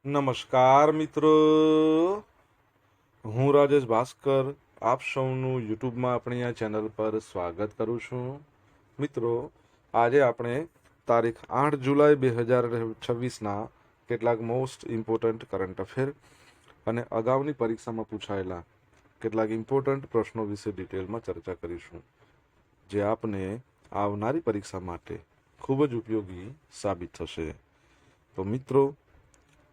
નમસ્કાર મિત્રો, હું રાજેશ ભાસ્કર આપ સૌનું યુટ્યુબમાં આપણી આ ચેનલ પર સ્વાગત કરું છું. મિત્રો, આજે આપણે તારીખ 8 જુલાઈ 2026ના કેટલાક મોસ્ટ ઇમ્પોર્ટન્ટ કરંટ અફેર અને અગાઉની પરીક્ષામાં પૂછાયેલા કેટલાક ઇમ્પોર્ટન્ટ પ્રશ્નો વિશે ડિટેલમાં ચર્ચા કરીશું, જે આપને આવનારી પરીક્ષા માટે ખૂબ જ ઉપયોગી સાબિત થશે. તો મિત્રો,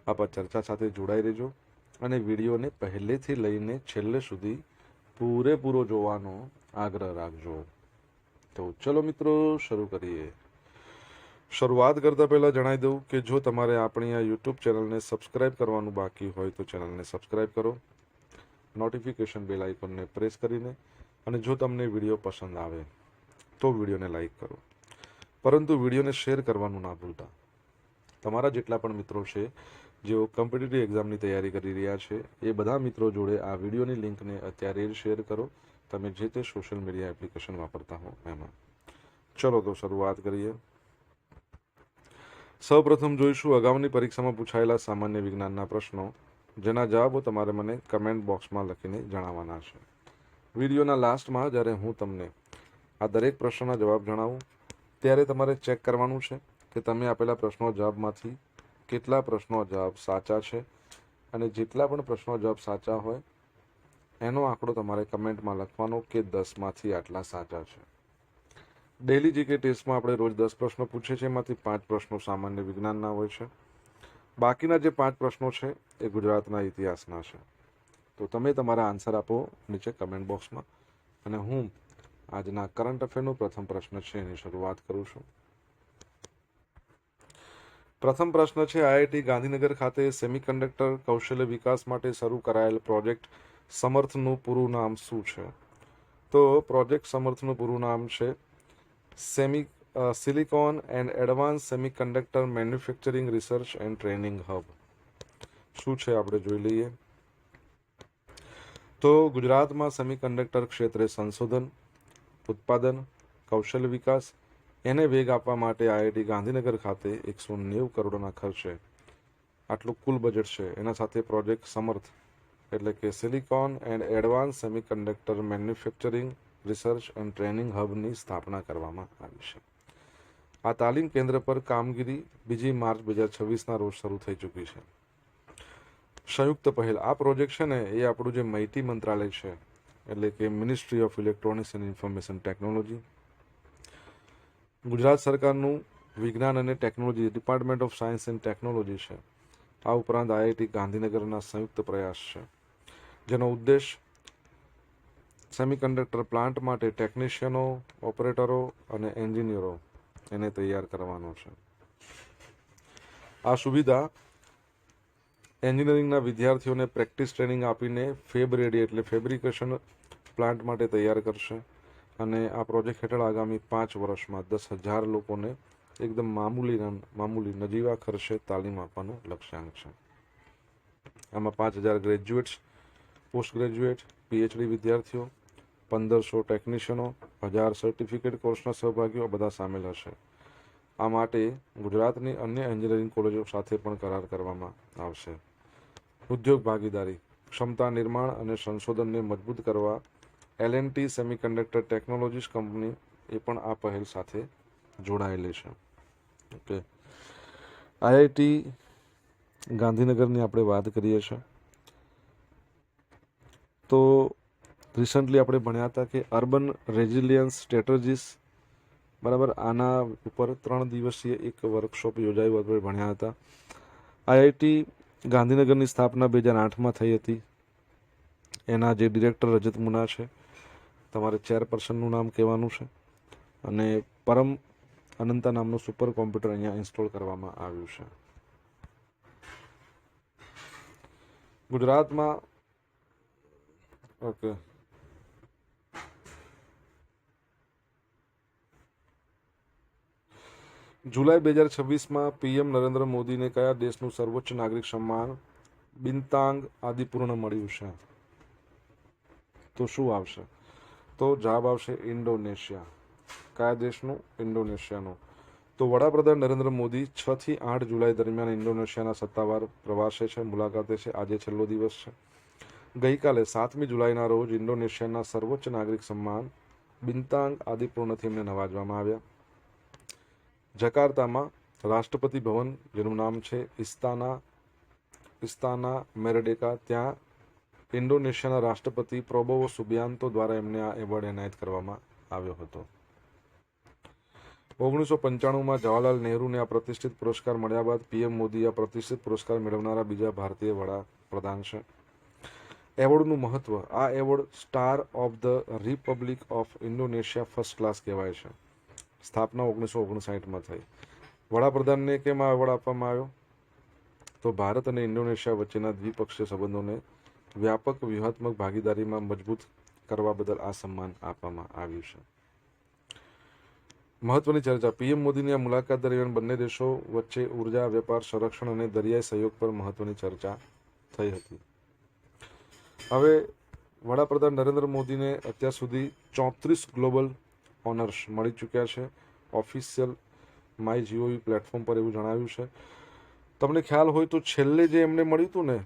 આપ આ ચર્ચા સાથે જોડાઈ રહેજો અને વિડીયોને પહેલેથી લઈને છેલ્લે સુધી પૂરેપૂરો જોવાનો આગ્રહ રાખજો. તો ચલો મિત્રો, શરૂ કરીએ. શરૂઆત કરતા પહેલા જણાવી દઉં કે જો તમારે આપણી આ યુટ્યુબ ચેનલને સબસ્ક્રાઇબ કરવાનું બાકી હોય તો ચેનલને સબસ્ક્રાઇબ કરો, નોટિફિકેશન બેલ આઇકોનને પ્રેસ કરીને, અને જો તમને વિડીયો પસંદ આવે તો વિડીયોને લાઈક કરો, પરંતુ વિડીયોને શેર કરવાનું ના ભૂલતા. તમારા જેટલા પણ મિત્રો છે જેઓ કોમ્પિટિટિવ એક્ઝામની તૈયારી કરી રહ્યા છે, એ બધા મિત્રો જોડે આ વિડીયોની લિંકને અત્યારે જ શેર કરો, તમે જે તે સોશિયલ મીડિયા એપ્લિકેશન વાપરતા હો એમાં. ચલો તો શરૂઆત કરીએ. સૌપ્રથમ જોઈશું અગાઉની પરીક્ષામાં પૂછાયેલા સામાન્ય વિજ્ઞાનના પ્રશ્નો, જેના જવાબો તમારે મને કમેન્ટ બોક્સમાં લખીને જણાવવાના છે. વિડીયોના લાસ્ટમાં જ્યારે હું તમને આ દરેક પ્રશ્નના જવાબ જણાવું ત્યારે તમારે ચેક કરવાનું છે કે તમે આપેલા પ્રશ્નો જવાબમાંથી કેટલા પ્રશ્નો જવાબ સાચા છે, અને જેટલા પણ પ્રશ્નો જવાબ સાચા હોય એનો આંકડો તમારે કમેન્ટમાં લખવાનો કે 10માંથી આટલા સાચા છે. ડેલી જીકે ટેસ્ટમાં આપણે રોજ 10 પ્રશ્નો પૂછીએ છીએ, એમાંથી 5 પ્રશ્નો સામાન્ય વિજ્ઞાનના હોય છે. બાકીના જે 5 પ્રશ્નો છે એ ગુજરાતના ઇતિહાસના છે. તો તમે તમારા આન્સર આપો નીચે કમેન્ટ બોક્સમાં, અને હું આજના કરંટ અફેરનો પ્રથમ પ્રશ્ન છે એની શરૂઆત કરું છું. પ્રથમ પ્રશ્ન છે, આઈઆઈટી ગાંધીનગર ખાતે સેમિકન્ડક્ટર કૌશલ્ય વિકાસ માટે શરૂ કરાયેલ પ્રોજેક્ટ સમર્થનું પૂરું નામ શું છે? તો પ્રોજેક્ટ સમર્થનું પૂરું નામ છે silicon and advance semiconductor manufacturing research and training hub. શું છે આપણે જોઈ લઈએ. તો ગુજરાતમાં સેમિકન્ડક્ટર ક્ષેત્રે સંશોધન, ઉત્પાદન, કૌશલ્ય વિકાસ એને વેગ આપવા માટે આઈઆઈટી ગાંધીનગર ખાતે 190 કરોડના ખર્ચે આટલું કુલ બજેટ છે. એના સાથે પ્રોજેક્ટ સમર્થ એટલે કે silicon and advance semiconductor manufacturing research and training હબની સ્થાપના કરવામાં આવી છે. આ તાલીમ કેન્દ્ર પર કામગીરી 2 માર્ચ 2026ના રોજ શરૂ થઈ ચૂકી છે. સંયુક્ત પહેલ આ પ્રોજેક્ટ છે ને એ આપણું જે માહિતી મંત્રાલય છે, એટલે કે ministry of electronics and information technology, Gujarat સરકારનું વિજ્ઞાન અને technology department of science and technology છે, આ ઉપરાંત આઈઆઈટી ગાંધીનગરના સંયુક્ત પ્રયાસ છે, જેનો ઉદ્દેશ સેમિકન્ડક્ટર પ્લાન્ટ માટે ટેકનિશિયનો, ઓપરેટરો અને એન્જિનિયરો એને તૈયાર કરવાનો છે. આ સુવિધા એન્જિનિયરિંગના વિદ્યાર્થીઓને પ્રેક્ટિસ ટ્રેનિંગ આપીને ફેબ રેડી એટલે ફેબ્રિકેશન પ્લાન્ટ માટે તૈયાર કરશે, અને આ પ્રોજેક્ટ હેઠળ આગામી 5 વર્ષમાં 10,000 લોકોને એકદમ મામૂલી નજીવા ખર્ચે તાલીમ આપવાનું લક્ષ્યાંક છે. આમાં 5,000 ગ્રેજ્યુએટ્સ, પોસ્ટ ગ્રેજ્યુએટ, પીએચડી વિદ્યાર્થીઓ, 1,500 ટેકનિશિયનો, 1,000 સર્ટિફિકેટ કોર્સના સહભાગીઓ બધા સામેલ હશે. આ માટે ગુજરાતની અન્ય એન્જિનિયરિંગ કોલેજો સાથે પણ કરાર કરવામાં આવશે. ઉદ્યોગ ભાગીદારી, ક્ષમતા નિર્માણ અને સંશોધનને મજબૂત કરવા એલએનટી સેમિકન્ડક્ટર ટેકનોલોજીસ કંપની એ પણ આ પહેલ સાથે જોડાયેલી છે. ઓકે, આઈઆઈટી ગાંધીનગરની આપણે વાત કરીએ છીએ તો રિસન્ટલી આપણે ભણ્યા હતા કે અર્બન રેઝિલિયન્સ સ્ટ્રેટેજીસ, બરાબર, આના ઉપર 3 દિવસીય એક વર્કશોપ યોજાયું, આપણે ભણ્યા હતા. આઈઆઈટી ગાંધીનગરની સ્થાપના 2008માં થઈ હતી. એના જે ડિરેક્ટર રજત મુના છે, તમારે ચેરપર્સનનું નામ કહેવાનું છે, અને પરમ અનંતા નામનું સુપર કોમ્પ્યુટર અહીંયા ઇન્સ્ટોલ કરવામાં આવ્યું છે. ગુજરાતમાં ઓકે જુલાઈ 2026માં પીએમ નરેન્દ્ર મોદીને કયા દેશનું સર્વોચ્ચ નાગરિક સન્માન બિન્તાંગ આદિપૂર્ણ મળ્યું છે? તો શું આવશે? તો જવાબ આવશે ઇન્ડોનેશિયા. કયા દેશનું? ઇન્ડોનેશિયાનું. તો વડાપ્રધાન નરેન્દ્ર મોદી 6 થી 8 જુલાઈ દરમિયાન ઇન્ડોનેશિયાના સત્તાવાર પ્રવાસે છે, મુલાકાતે છે. આજે છેલ્લો દિવસ છે. ગઈકાલે 7મી જુલાઈના રોજ ઇન્ડોનેશિયાના સર્વોચ્ચ નાગરિક સન્માન બિન્તાંગ આદિપૂર્ણથી એમને નવાજવામાં આવ્યા. જકાર્તામાં રાષ્ટ્રપતિ ભવન, જેનું નામ છે ઇસ્તાના મેરડેકા, ત્યાં ઇન્ડોનેશિયાના રાષ્ટ્રપતિ પ્રોબોવો સુબિયાન્તો દ્વારા એમને આ એવોર્ડ એનાયત કરવામાં આવ્યો હતો. 1995માં જવાહરલાલ નહેરુને આ પ્રતિષ્ઠિત પુરસ્કાર મળ્યા બાદ પીએમ મોદી આ પ્રતિષ્ઠિત પુરસ્કાર મેળવનારા બીજા ભારતીય વડાપ્રધાન છે. એવોર્ડનું મહત્વ: આ award star of the Republic of Indonesia first class કહેવાય છે. સ્થાપના 1959માં થઈ. વડાપ્રધાનને કેમ આ એવોર્ડ આપવામાં આવ્યો? તો ભારત અને ઇન્ડોનેશિયા વચ્ચેના દ્વિપક્ષીય સંબંધોને વ્યાપક વ્યૂહાત્મક ભાગીદારીમાં મજબૂત કરવા બદલ આ સન્માન આપવામાં આવ્યું છે. મહત્વની ચર્ચા: પીએમ મોદીની આ મુલાકાત દરમિયાન બંને દેશો વચ્ચે ઉર્જા, વેપાર, સંરક્ષણ અને દરિયાઈ સહયોગ પર મહત્વની ચર્ચા થઈ હતી. હવે વડાપ્રધાન નરેન્દ્ર મોદીને અત્યાર સુધી 34 ગ્લોબલ ઓનર્સ મળી ચૂક્યા છે. ઓફિશિયલ માય જીઓવી પ્લેટફોર્મ પર એવું જણાવ્યું છે. તમને ખ્યાલ હોય તો છેલ્લે જે એમને મળ્યું હતું ને,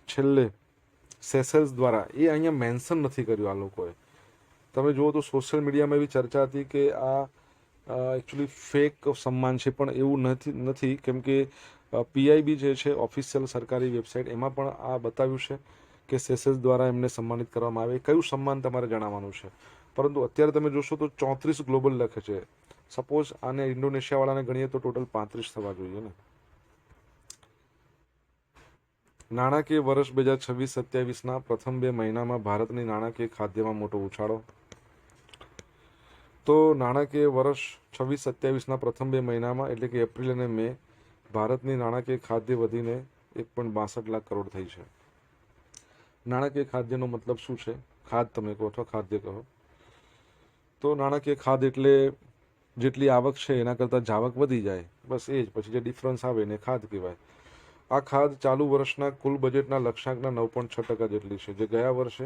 છેલ્લે સેસેલ્સ દ્વારા, એ અહીંયા મેન્શન નથી કર્યું આ લોકોએ. તમે જુઓ તો સોશિયલ મીડિયામાં એવી ચર્ચા હતી કે આ એકચ્યુઅલી ફેક સન્માન છે, પણ એવું નથી કેમ કે પીઆઈબી જે છે ઓફિશિયલ સરકારી વેબસાઇટ, એમાં પણ આ બતાવ્યું છે કે સેસેલ્સ દ્વારા એમને સન્માનિત કરવામાં આવે. કયું સન્માન તમારે જણાવવાનું છે, પરંતુ અત્યારે તમે જોશો તો 34 ગ્લોબલ લખે છે. સપોઝ આને ઇન્ડોનેશિયાવાળાને ગણીએ તો ટોટલ 35 થવા જોઈએ ને. નાણાકીય વર્ષ 2026-27ના પ્રથમ 2 મહિનામાં ભારતની નાણાકીય ખાદ્યમાં મોટો ઉછાળો. તો નાણાકીય વર્ષ 26-27ના પ્રથમ 2 મહિનામાં એટલે કે એપ્રિલ અને મે, ભારતની નાણાકીય ખાદ્ય વધીને 1.62 લાખ કરોડ થઈ છે. નાણાકીય ખાદ્યનો મતલબ શું છે? ખાદ તમે કહો અથવા ખાદ્ય કહો. તો નાણાકીય ખાદ એટલે જેટલી આવક છે એના કરતાં જાવક વધી જાય, બસ એ જ. પછી જે ડિફરન્સ આવે એને ખાદ કહેવાય. આ ખાદ ચાલુ વર્ષના કુલ બજેટના લક્ષ્યાંકના 9.6% જેટલી છે, જે ગયા વર્ષે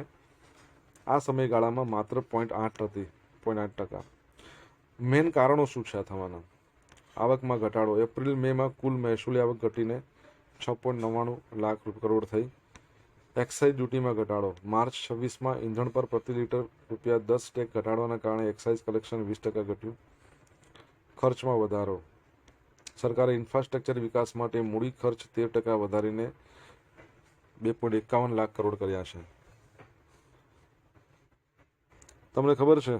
આ સમયગાળામાં માત્ર 0.8%. મેઇન કારણો શું છે આ થવાના? આવકમાં ઘટાડો. એપ્રિલ મેમાં કુલ મહેસૂલી આવક ઘટીને 6.99 લાખ કરોડ થઈ. એક્સાઇઝ ડ્યુટીમાં ઘટાડો. માર્ચ 26માં ઈંધણ પર પ્રતિ લીટર ₹10 ટેક ઘટાડવાના કારણે એક્સાઇઝ કલેક્શન 20% ઘટ્યું. ખર્ચમાં વધારો. સરકારે ઇન્ફ્રાસ્ટ્રક્ચર વિકાસ માટે મૂડી ખર્ચ 13% વધારીને 2.51 લાખ કરોડ કર્યા છે. તમને ખબર છે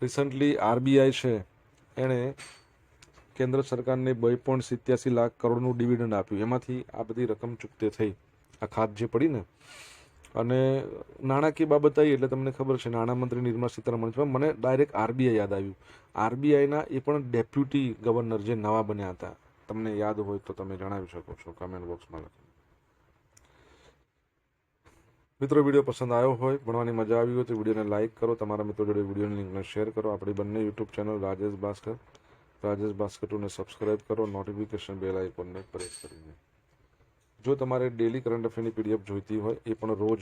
રિસન્ટલી આરબીઆઈ છે એણે કેન્દ્ર સરકારને 2.87 લાખ કરોડનું ડિવિડન્ડ આપ્યું. એમાંથી આ બધી રકમ ચૂકતે થઈ, આ ખાત જે પડી ને. અને નાણાકીય બાબત આવી એટલે તમને ખબર છે નાણામંત્રી નિર્મલા સીતારમણ. મને ડાયરેક્ટ આરબીઆઈ યાદ આવ્યું. આરબીઆઈના એ પણ ડેપ્યુટી ગવર્નર જે નવા બન્યા હતા, તમને યાદ હોય તો તમે જણાવી શકો છો કમેન્ટ બોક્સમાં લખીને. મિત્રો, વિડીયો પસંદ આવ્યો હોય, ભણવાની મજા આવી હોય તો વિડીયોને લાઇક કરો, તમારા મિત્રો જોડે વિડીયોની લિંકને શેર કરો. આપણી બંને યુટ્યુબ ચેનલ રાજેશ ભાસ્કર 2ને સબસ્ક્રાઇબ કરો, નોટિફિકેશન બેલ આઇકોનને પ્રેસ કરીને. જો તમારે ડેલી કરંટ અફેરની પીડીએફ જોઈતી હોય, એ પણ રોજ,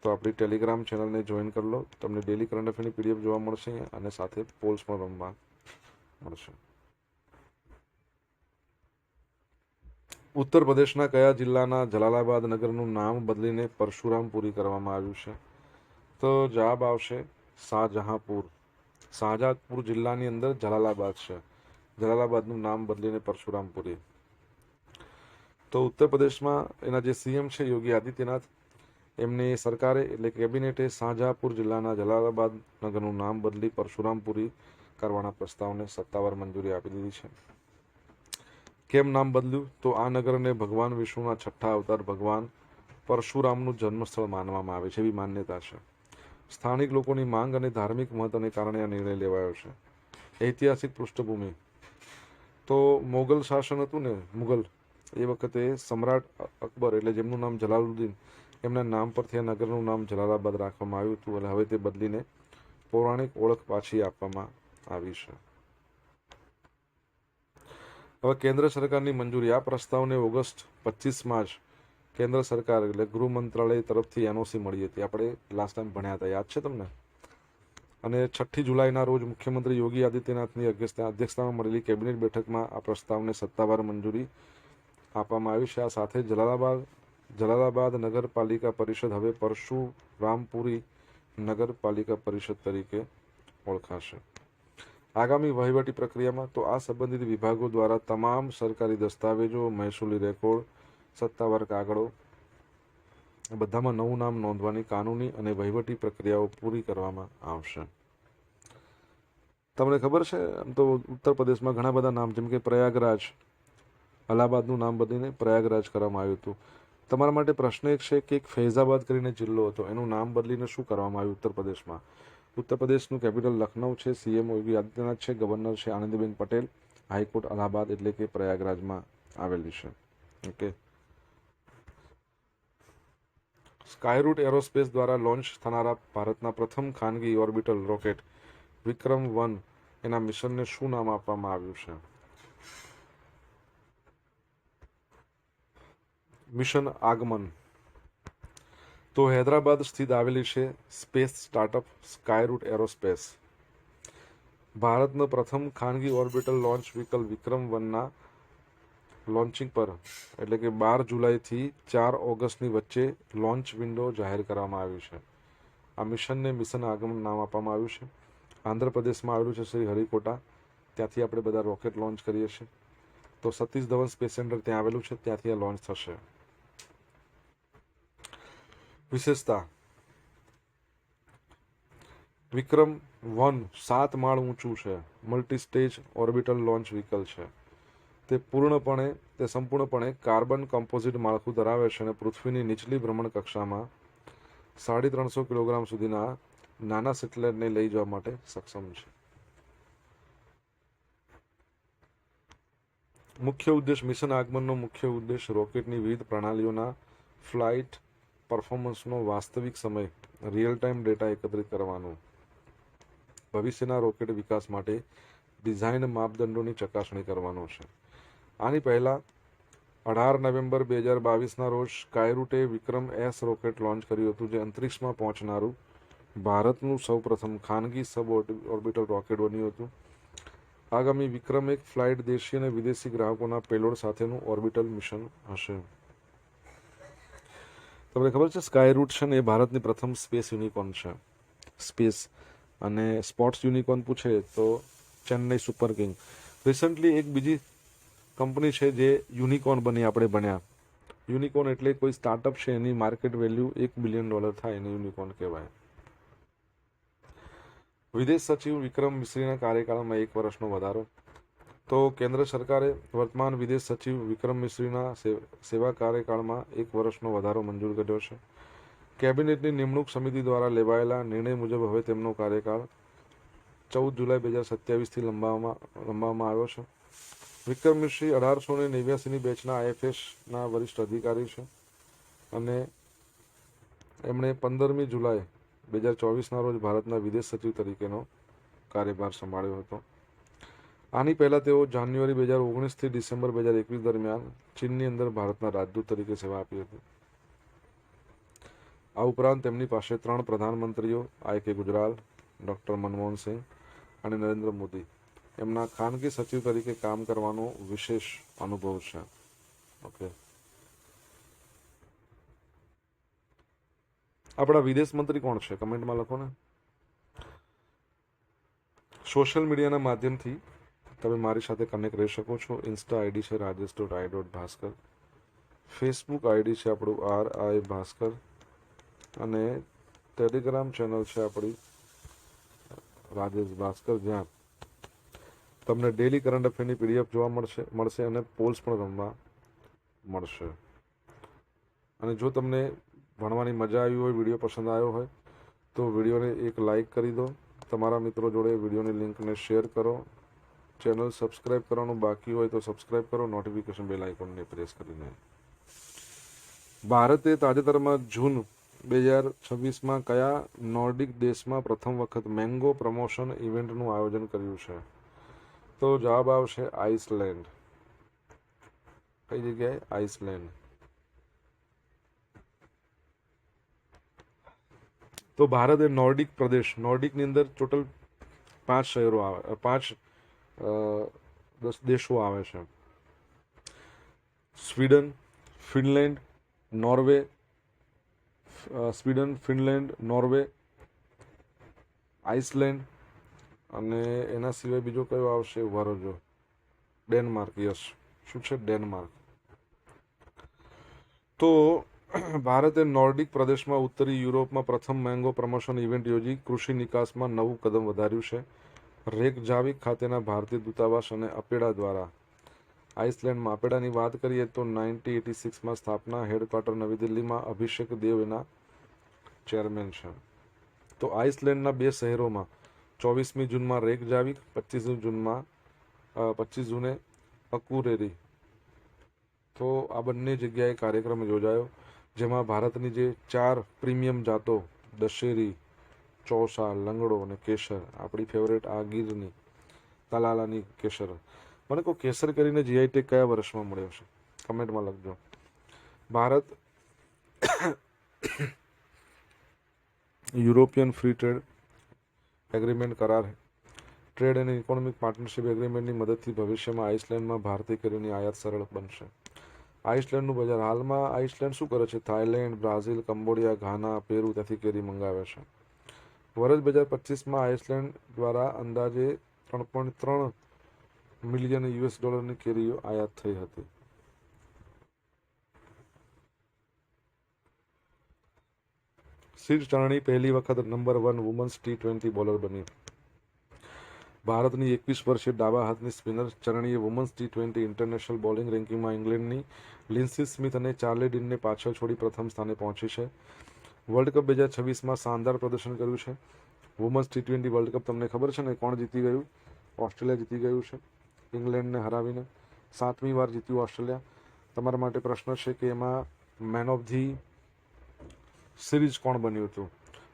તો આપણી ટેલિગ્રામ ચેનલને જોઈન કરી લો. તમને ડેલી કરંટ અફેરની પીડીએફ જોવા મળશે અને સાથે પોલ્સ પણ રમવા મળશે. ઉત્તર પ્રદેશના કયા જિલ્લાના જલાલાબાદ નગરનું નામ બદલીને પરશુરામપુરી કરવામાં આવ્યું છે? તો જવાબ આવશે શાહજહાંપુર. શાહજહાંપુર જિલ્લાની અંદર જલાલાબાદ છે. જલાલાબાદનું નામ બદલીને પરશુરામપુરી. તો ઉત્તર પ્રદેશમાં એના જે સીએમ છે યોગી આદિત્યનાથ, એમની સરકારે એટલે કેબિનેટે શાહજહાંપુર જિલ્લાના જલાલાબાદ નગરનું નામ બદલી પરશુરામપુરી કરવાના પ્રસ્તાવને સત્તાવાર મંજૂરી આપી દીધી છે. કેમ નામ બદલ્યું? તો આ નગરને ભગવાન વિષ્ણુના 6ઠ્ઠા અવતાર ભગવાન પરશુરામનું જન્મસ્થળ માનવામાં આવે છે, એવી માન્યતા છે. સ્થાનિક લોકોની માંગ અને ધાર્મિક મહત્વને કારણે આ નિર્ણય લેવાયો છે. ઐતિહાસિક પૃષ્ઠભૂમિ. તો મોગલ શાસન હતું ને, મુગલ, એ વખતે સમ્રાટ અકબર એટલે જેમનું નામ જલાલુદ્દીન, એમના નામ પરથી આ નગરનું નામ જલાલાબાદ રાખવામાં આવ્યું હતું. એટલે હવે તે બદલીને પૌરાણિક ઓળખ પાછી આપવામાં આવી છે. હવે કેન્દ્ર સરકારની મંજૂરી. આ પ્રસ્તાવને ઓગસ્ટ 25માં જ કેન્દ્ર સરકાર એટલે ગૃહ મંત્રાલય તરફથી એનઓસી મળી હતી. આપણે લાસ્ટ ટાઈમ ભણ્યા હતા, યાદ છે તમને? અને 6 જુલાઈના રોજ મુખ્યમંત્રી યોગી આદિત્યનાથની અધ્યક્ષતામાં મળેલી કેબિનેટ બેઠકમાં આ પ્રસ્તાવને સત્તાવાર મંજૂરી આપવામાં આવી છે. આ સાથે જલાલાબાદ નગરપાલિકા પરિષદ હવે પરશુરામપુરી નગરપાલિકા પરિષદ તરીકે ઓળખાશે. આગામી વહીવટી પ્રક્રિયામાં તો આ સંબંધિત વિભાગો દ્વારા તમામ સરકારી દસ્તાવેજો, મહેસૂલી રેકોર્ડ, સત્તાવાર કાગળો બધામાં નવું નામ નોંધવાની કાનૂની અને વહીવટી પ્રક્રિયાઓ પૂરી કરવામાં આવશે. તમને ખબર છે, આમ તો ઉત્તર પ્રદેશમાં ઘણા બધા નામ, જેમ કે પ્રયાગરાજ, અલ્હાબાદનું નામ બદલીને પ્રયાગરાજ કરવામાં આવ્યું હતું. તમારા માટે પ્રશ્ન એક છે કે એક ફૈઝાબાદ કરીને જિલ્લો હતો, એનું નામ બદલીને શું કરવામાં આવ્યું ઉત્તર પ્રદેશમાં? ઉત્તર પ્રદેશનું કેપિટલ લખનઉ છે, સીએમ યોગી આદિત્યનાથ છે, ગવર્નર છે આનંદીબેન પટેલ, હાઈકોર્ટ અલ્હાબાદ એટલે કે પ્રયાગરાજમાં આવેલી છે. ઓકે. સ્કાયરૂટ એરોસ્પેસ દ્વારા લોન્ચ થનારા ભારતના પ્રથમ ખાનગી ઓર્બિટલ રોકેટ વિક્રમ-1 એના મિશનને શું નામ આપવામાં આવ્યું છે? મિશન આગમન. તો હૈદરાબાદ સ્થિત આવેલી છે સ્પેસ સ્ટાર્ટઅપ સ્કાયરૂટ એરોસ્પેસ. ભારતનો પ્રથમ ખાનગી ઓર્બિટલ લોન્ચ વ્હીકલ વિક્રમ-1ના લોન્ચિંગ પર એટલે કે 12 જુલાઈથી 4 ઓગસ્ટની વચ્ચે લોન્ચ વિન્ડો જાહેર કરવામાં આવી છે. આ મિશનને મિશન આગમન નામ આપવામાં આવ્યું છે. આંધ્રપ્રદેશમાં આવેલું છે શ્રી હરિકોટા, ત્યાંથી આપણે બધા રોકેટ લોન્ચ કરીએ છીએ. તો સતીશ ધવન સ્પેસ સેન્ટર ત્યાં આવેલું છે, ત્યાંથી આ લોન્ચ થશે. વિશેષતા: વિક્રમ-1 7 માળ ઊંચું છે, multi stage orbital launch vehicle છે. તે સંપૂર્ણપણે કાર્બન કમ્પોઝિટ માળખું ધરાવે છે અને પૃથ્વીની નીચલી ભ્રમણ કક્ષામાં 350 કિલોગ્રામ સુધીના નાના સેટેલાઇટને લઈ જવા માટે સક્ષમ છે. મુખ્ય ઉદ્દેશ: મિશન આગમનનો મુખ્ય ઉદ્દેશ રોકેટની વિવિધ પ્રણાલીઓના ફ્લાઇટ પરફોર્મન્સનો વાસ્તવિક સમય રિયલ ટાઈમ ડેટા એકત્રિત કરવાનો, ભવિષ્યના રોકેટ વિકાસ માટે ડિઝાઇન માપદંડોની ચકાસણી કરવાનો છે. આની પહેલા 18 નવેમ્બર 2022ના રોજ સ્કાયરૂટે વિક્રમ-S રોકેટ લોન્ચ કર્યું હતું, જે અંતરિક્ષમાં પહોંચનારું ભારતનું સૌપ્રથમ ખાનગી સબ ઓર્બિટલ રોકેટ બન્યું હતું. આગામી વિક્રમ-1 ફ્લાઇટ દેશી અને વિદેશી ગ્રાહકોના પેલોડ સાથેનું ઓર્બિટલ મિશન હશે. તમને ખબર છે સ્કાયરૂટ છે ને એ ભારતની પ્રથમ સ્પેસ યુનિકોર્ન છે. સ્પેસ અને સ્પોર્ટ્સ યુનિકોર્ન પૂછે તો ચેન્નઈ સુપર કિંગ. રિસન્ટલી એક બીજી કંપની છે જે યુનિકોર્ન બની, આપણે ભણ્યા. યુનિકોર્ન એટલે કોઈ સ્ટાર્ટઅપ છે, એની માર્કેટ વેલ્યુ $1 બિલિયન થાય, એને યુનિકોર્ન કહેવાય. વિદેશ સચિવ વિક્રમ મિશ્રીના કાર્યકાળમાં 1 વર્ષનો વધારો. તો કેન્દ્ર સરકારે વર્તમાન વિદેશ સચિવ વિક્રમ મિશ્રીના સેવા કાર્યકાળમાં 1 વર્ષનો વધારો મંજૂર કર્યો છે. કેબિનેટની નિમણૂક સમિતિ દ્વારા લેવાયેલા નિર્ણય મુજબ હવે તેમનો કાર્યકાળ 14 જુલાઈ 2027થી લંબાવવામાં આવ્યો છે. વિક્રમ મિશ્રી 1889ની બેચના IFSના વરિષ્ઠ અધિકારી છે અને એમણે 15મી જુલાઈ 2024ના રોજ ભારતના વિદેશ સચિવ તરીકેનો કાર્યભાર સંભાળ્યો હતો. આની પહેલાં તેઓ જાન્યુઆરી 2019થી ડિસેમ્બર 2021 દરમિયાન ચીનની અંદર ભારતના રાજદૂત તરીકે સેવા આપી હતી. આ ઉપરાંત તેમની પાસે 3 પ્રધાનમંત્રીઓ IK ગુજરાલ, ડૉક્ટર મનમોહન સિંહ અને નરેન્દ્ર મોદી એમના ખાનગી સચિવ તરીકે કામ કરવાનો વિશેષ અનુભવ છે. ઓકે. આપણા વિદેશ મંત્રી કોણ છે? કમેન્ટમાં લખો ને. સોશિયલ મીડિયાના માધ્યમથી તમે મારી સાથે કનેક્ટ રહી શકો છો. ઇન્સ્ટા આઈડી છે rajesh.i.bhaskar, ફેસબુક આઈડી છે આપણું RI ભાસ્કર અને ટેલિગ્રામ ચેનલ છે આપણી રાજેશ ભાસ્કર, જ્યાં તમને ડેલી કરંટ અફેરની PDF જોવા મળશે અને પોલ્સ પણ રમવા મળશે. અને જો તમને ભણવાની મજા આવી હોય, વિડીયો પસંદ આવ્યો હોય તો વિડીયોને એક લાઇક કરી દો. તમારા મિત્રો જોડે વિડીયોની લિંકને શેર કરો. ચેનલ સબસ્ક્રાઇબ કરવાનું બાકી હોય તો સબસ્ક્રાઇબ કરો, નોટિફિકેશન બેલ આઇકોનને પ્રેસ કરીને. ભારતે તાજેતરમાં જૂન 2026માં કયા નોર્ડિક દેશમાં પ્રથમ વખત મેંગો પ્રમોશન ઇવેન્ટનું આયોજન કર્યું છે? તો જવાબ આવશે આઇસલેન્ડ. કઈ જગ્યાએ? આઇસલેન્ડ. તો તો ભારત એ નોર્ડિક પ્રદેશ, નોર્ડિકની અંદર ટોટલ 5 શહેરો આવે, 5 દેશો આવે છે. સ્વીડન, ફિનલેન્ડ, નોર્વે, આઇસલેન્ડ અને એના સિવાય બીજો કયો આવશે ઉભારો જો, ડેનમાર્ક. યસ, શું છે? ડેનમાર્ક. તો ભારતે નોર્ડિક પ્રદેશમાં ઉત્તરી યુરોપમાં પ્રથમ મેંગો પ્રમોશન ઇવેન્ટ યોજી કૃષિ નિકાસમાં નવું કદમ વધાર્યું છે. રેકજાવિક ખાતેના ભારતીય દૂતાવાસ અને અપેડા દ્વારા આઇસલેન્ડમાં, અપેડાની વાત કરીએ તો 1986માં સ્થાપના, હેડક્વાર્ટર નવી દિલ્હીમાં, અભિષેક દેવ એના ચેરમેન છે. તો આઇસલેન્ડના 2 શહેરોમાં 24મી જૂનમાં રેકજાવિક, 25 જૂને અકુરેરી. તો આ બંને જગ્યાએ કાર્યક્રમ યોજાયો, જેમાં ભારતની જે 4 પ્રીમિયમ જાતો, દશેરી, ચોસા, લંગડો અને કેસર, આપણી ફેવરેટ આ ગીરની તલાલાની કેસર. મને કહો, કેસર કરીને જીઆઈ ટેગ કયા વર્ષમાં મળ્યો છે? કમેન્ટમાં લખજો. Bharat European free trade agreement કરાર, ટ્રેડ એન્ડ ઇકોનોમિક પાર્ટનરશિપ એગ્રીમેન્ટની મદદથી ભવિષ્યમાં આઇસલેન્ડમાં ભારતીય કેરીની આયાત સરળ બનશે. આઇસલેન્ડનું બજાર. હાલમાં આઇસલેન્ડ શું કરે છે? થાઇલેન્ડ, બ્રાઝિલ, કંબોડિયા, ઘાના, પેરુ ત્યાંથી કેરી મંગાવે છે. વર્ષ 2025માં આઇસલેન્ડ દ્વારા અંદાજે 3.3 મિલિયન $ની કેરીઓ આયાત થઈ હતી. શીર્ષ ચરણી પહેલી વખત નંબર 1 વુમન્સ T20 બોલર બની. ભારતની 21 વર્ષીય ડાબા હાથની સ્પિનર ચરણીએ વુમન્સ T20 ઇન્ટરનેશનલ બોલિંગ રેન્કિંગમાં ઇંગ્લેન્ડની લિન્સી સ્મિથ અને ચાર્લી ડીનને પાછળ છોડી પ્રથમ સ્થાને પહોંચી છે. વર્લ્ડ કપ 2026માં શાનદાર પ્રદર્શન કર્યું છે. વુમન્સ T20 વર્લ્ડ કપ તમને ખબર છે ને કોણ જીતી ગયું? ઓસ્ટ્રેલિયા જીતી ગયું છે, ઇંગ્લેન્ડને હરાવીને. 7મી વાર જીત્યું ઓસ્ટ્રેલિયા. તમારા માટે પ્રશ્ન છે કે એમાં મેન ઓફ ધી સિરીઝ કોણ બન્યું હતું?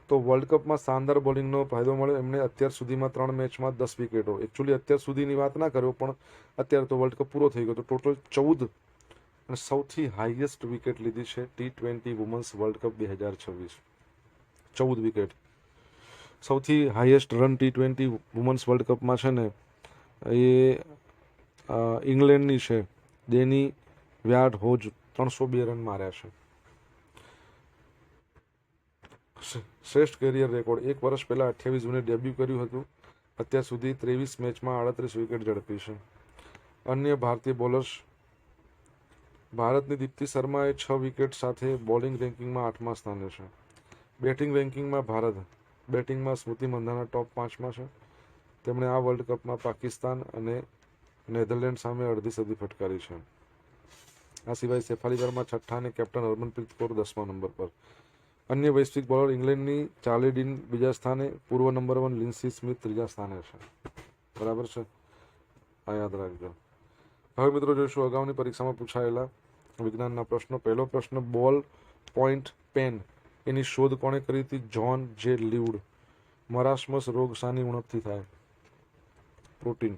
તો વર્લ્ડ કપમાં શાનદાર બોલિંગનો ફાયદો મળ્યો. એમણે અત્યાર સુધીમાં 3 મેચમાં 10 વિકેટો. એકચ્યુઅલી અત્યાર સુધીની વાત ના કર્યો, પણ અત્યારે તો વર્લ્ડ કપ પૂરો થઈ ગયો, તો ટોટલ 14 અને સૌથી હાઈએસ્ટ વિકેટ લીધી છે T20 women's world cup 2026. 14 wicket. સૌથી highest run T20 women's world કપમાં છે ને એ ઇંગ્લેન્ડની છે, ડેની વ્યાર્ડ હોજ, 302 રન માર્યા છે. શ્રેષ્ઠ કેરિયર રેકોર્ડ. 1 વર્ષ પહેલા 28 જૂને ડેબ્યુ કર્યું હતું. અત્યાર સુધી 23 મેચમાં 38 વિકેટ ઝડપી છે. અન્ય ભારતીય બોલર્સ. ભારતની દીપ્તિ શર્માએ 6 વિકેટ સાથે બોલિંગ રેન્કિંગમાં 8મા સ્થાને છે. બેટિંગ રેન્કિંગમાં ભારત. બેટિંગમાં સ્મૃતિ મંધાના ટોપ 5માં છે. તેમણે આ વર્લ્ડ કપમાં પાકિસ્તાન અને નેધરલેન્ડ સામે અડધી સદી ફટકારી છે. આ સિવાય શેફાલી વર્મા 6ઠ્ઠા અને કેપ્ટન હરમનપ્રીત કૌર 10મા નંબર પર. અન્ય વૈશ્વિક બોલર. ઇંગ્લેન્ડની ચાર્લી ડીન 2જા સ્થાને, પૂર્વ નંબર 1 લિન્સી સ્મિથ 3જા સ્થાને છે. બરાબર છે, આ યાદ રાખજો. હવે મિત્રો જોઈશું અગાઉની પરીક્ષામાં પૂછાયેલા વિજ્ઞાનના પ્રશ્નો. પહેલો પ્રશ્ન, બોલ પોઈન્ટ પેન એની શોધ કોણે કરી હતી? જ્હોન જે લીવડ. મરાસ્મસ રોગ શાની ઉણપથી થાય? પ્રોટીન.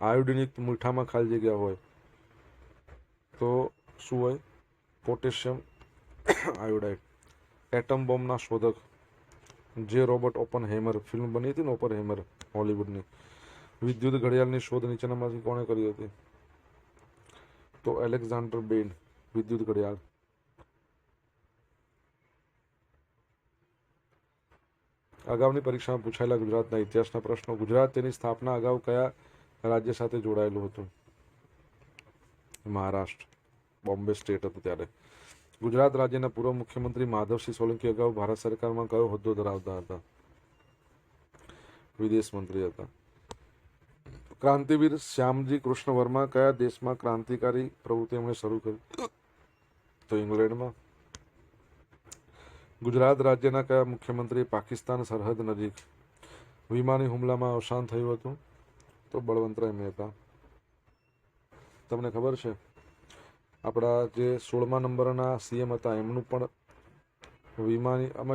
આયોડિનયુક્ત મીઠામાં ખાલી જગ્યા હોય તો શું હોય? Potassium iodide. એટમ બોમ્બના શોધક. જે રોબર્ટ ઓપનહેમર. ફિલ્મ બની હતી ને ઓપનહેમર, હોલિવૂડની. વિદ્યુત ઘડિયાળની શોધ નીચેનામાંથી કોણે કરી હતી? તો એલેક્ઝાન્ડર બેલ. વિદ્યુત ઘડિયાળ. અગાઉની પરીક્ષામાં પૂછાયેલા ગુજરાતના ઇતિહાસના પ્રશ્નો. ગુજરાત તેની સ્થાપના અગાઉ કયા રાજ્ય સાથે જોડાયેલું હતું? મહારાષ્ટ્ર. બોમ્બે સ્ટેટ હતું ત્યારે. ગુજરાત રાજ્યના પૂર્વ મુખ્યમંત્રી માધવસિંહ સોલંકી અગાઉ ભારત સરકારમાં કયો હોદ્દો ધરાવતા હતા? વિદેશ મંત્રી હતા. ક્રાંતિવીર શ્યામજી કૃષ્ણ વર્મા કયા દેશમાં ક્રાંતિકારી પ્રવૃત્તિ એમણે શરૂ કરી? તો ઇંગ્લેન્ડમાં. ગુજરાત રાજ્યના કયા મુખ્યમંત્રી પાકિસ્તાન સરહદ નજીક વિમાની હુમલામાં અવસાન થયું હતું? તો બળવંતરાય મહેતા. તમને ખબર છે આપણા જે 16મા નંબરના CM હતા એમનું પણ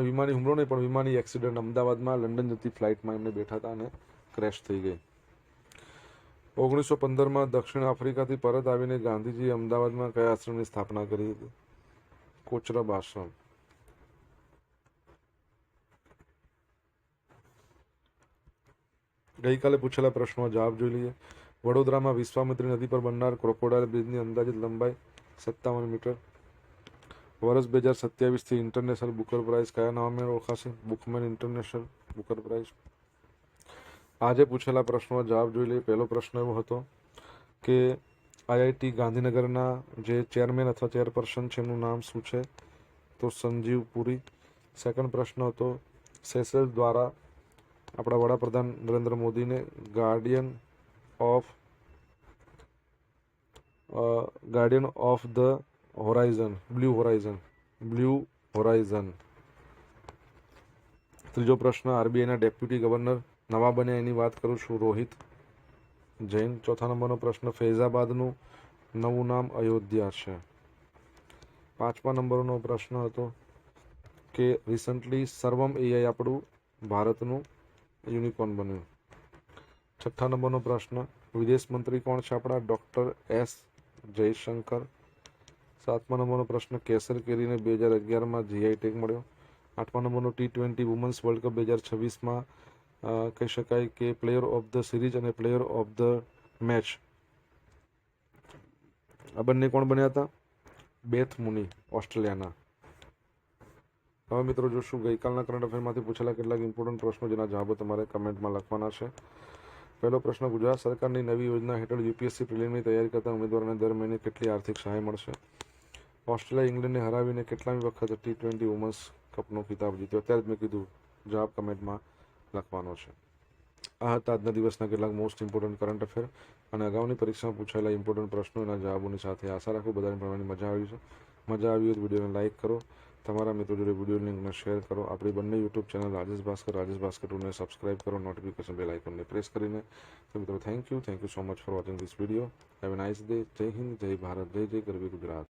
વિમાની હુમલો નહીં પણ વિમાની એક્સિડન્ટ. અમદાવાદમાં લંડન જતી ફ્લાઇટમાં એમને બેઠા હતા અને ક્રેશ થઈ ગઈ. 1915માં દક્ષિણ આફ્રિકાથી પરત આવીને ગાંધીજીએ અમદાવાદમાં કયા આશ્રમની સ્થાપના કરી હતી? કોચરબ આશ્રમ. ગઈકાલે પૂછેલા પ્રશ્નો જવાબ જોઈ લઈએ. વડોદરામાં વિશ્વામિત્રી નદી પર બનનાર ક્રોકોડાઇલ બ્રિજની અંદાજિત લંબાઈ 57 મીટર. વર્ષ 2027થી ઇન્ટરનેશનલ બુકર પ્રાઇઝ કયા નામે ઓળખાશે? બુકમેન ઇન્ટરનેશનલ બુકર પ્રાઇઝ. આજે પૂછેલા પ્રશ્નો જવાબ જોઈ લઈએ. પહેલો પ્રશ્ન એવો હતો કે આઈઆઈટી ગાંધીનગરના જે ચેરમેન અથવા ચેરપર્સન છે એનું નામ શું છે? તો સંજીવ પુરી. સેકન્ડ પ્રશ્ન હતો સેસેલ્સ દ્વારા આપણા વડાપ્રધાન નરેન્દ્ર મોદીને Guardian of the Horizon blue Horizon. ત્રીજો પ્રશ્ન આરબીઆઈના ડેપ્યુટી ગવર્નર નવા બન્યા એની વાત કરું છું, રોહિત જૈન. ચોથા નંબરનો પ્રશ્ન ફૈઝાબાદનું નવું નામ અયોધ્યા છે. પાંચમા નંબરનો પ્રશ્ન હતો કે રિસન્ટલી સર્વમ એઆઈ આપણું ભારતનું યુનિકોર્ન બન્યું. છઠ્ઠા નંબરનો પ્રશ્ન વિદેશ મંત્રી કોણ છે આપણા? Doctor S Jaishankar. સાતમા નંબરનો પ્રશ્ન કેસર કેરીને 2011માં જીઆઈ ટેગ મળ્યો. આઠમા નંબરનો T20 વુમન્સ વર્લ્ડ કપ 2026માં કહી શકાય કે પ્લેયર ઓફ ધ સિરીઝ અને પ્લેયર ઓફ ધ મેચ આ બંને કોણ બન્યા હતા? બેથ મુની ઓસ્ટ્રેલિયાના. હવે મિત્રો જોશું ગઈકાલના કરંટ અફેરમાંથી પૂછેલા કેટલાક ઇમ્પોર્ટન્ટ પ્રશ્નો જેના જવાબો તમારે કમેન્ટમાં લખવાના છે. પહેલો પ્રશ્ન ગુજરાત સરકારની નવી યોજના હેઠળ યુપીએસસી પ્રિલિમની તૈયારી કરતા ઉમેદવારોને દર મહિને કેટલી આર્થિક સહાય મળશે? ઓસ્ટ્રેલિયા ઇંગ્લેન્ડને હરાવીને કેટલામી વખત T20 વુમન્સ કપનો ખિતાબ જીત્યો? અત્યારે જ મેં કીધું જવાબ કમેન્ટમાં લખવાનો છે. આ હતા આજના દિવસના કેટલાક મોસ્ટ ઇમ્પોર્ટન્ટ કરંટ અફેર અને અગાઉની પરીક્ષામાં પૂછાયેલા ઇમ્પોર્ટન્ટ પ્રશ્નો એના જવાબોની સાથે. આશા રાખું બધાને ભણવાની મજા આવી છે. મજા આવી હોય તો વિડીયોને લાઇક કરો, તમારા મિત્રો જોડે વિડીયો લિંકને શેર કરો. આપણી બંને યુટ્યુબ ચેનલ રાજેશ ભાસ્કર 2ને સબસ્ક્રાઇબ કરો, નોટિફિકેશન બેલ આઇકોનને પ્રેસ કરીને. તો મિત્રો thank you so much for watching this video. Have a nice day. જય હિન્દ, જય ભારત, જય ગરવી ગુજરાત.